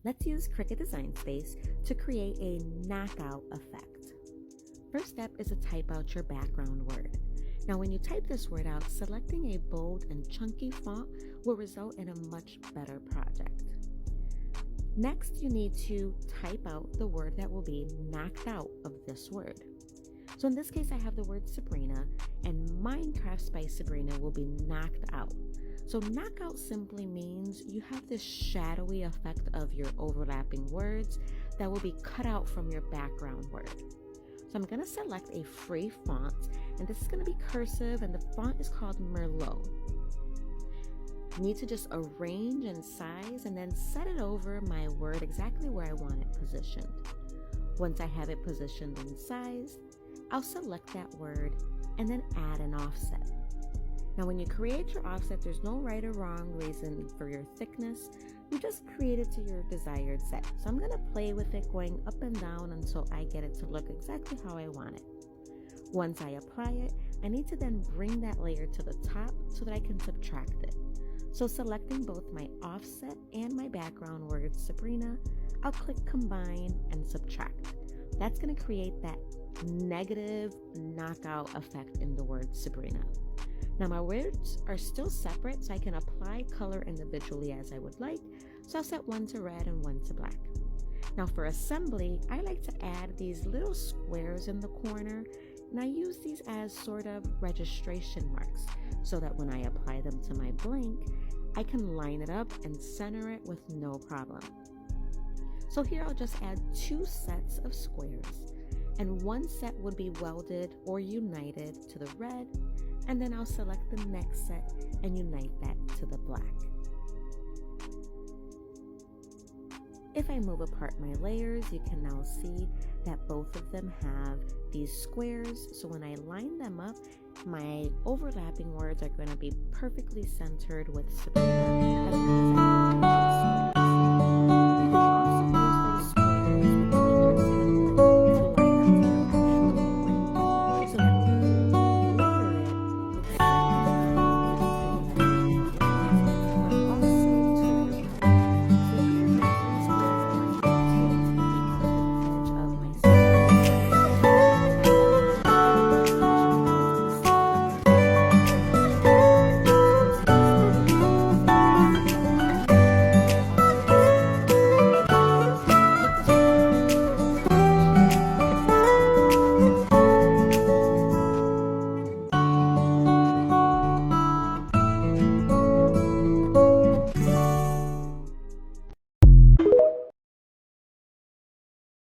Let's use Cricut Design Space to create a knockout effect. First step is to type out your background word. Now when you type this word out, selecting a bold and chunky font will result in a much better project. Next, you need to type out the word that will be knocked out of this word. So in this case, I have the word Sabrina, and Minecraft by Sabrina will be knocked out. So knockout simply means you have this shadowy effect of your overlapping words that will be cut out from your background word. So I'm going to select a free font, and this is going to be cursive, and the font is called Merlot. Need to just arrange and size and then set it over my word exactly where I want it positioned. Once I have it positioned and sized, I'll select that word and then add an offset. Now when you create your offset, there's no right or wrong reason for your thickness. You just create it to your desired set. So I'm going to play with it going up and down until I get it to look exactly how I want it. Once I apply it, I need to then bring that layer to the top so that I can subtract it. So selecting both my offset and my background word Sabrina, I'll click combine and subtract. That's going to create that negative knockout effect in the word Sabrina. Now my words are still separate, so I can apply color individually as I would like. So I'll set one to red and one to black. Now for assembly, I like to add these little squares in the corner, and I use these as sort of registration marks so that when I apply them to my blank, I can line it up and center it with no problem. So here I'll just add 2 sets of squares, and one set would be welded or united to the red, and then I'll select the next set and unite that to the black. If I move apart my layers, you can now see that both of them have these squares. So when I line them up, my overlapping words are going to be perfectly centered with Sabrina as well as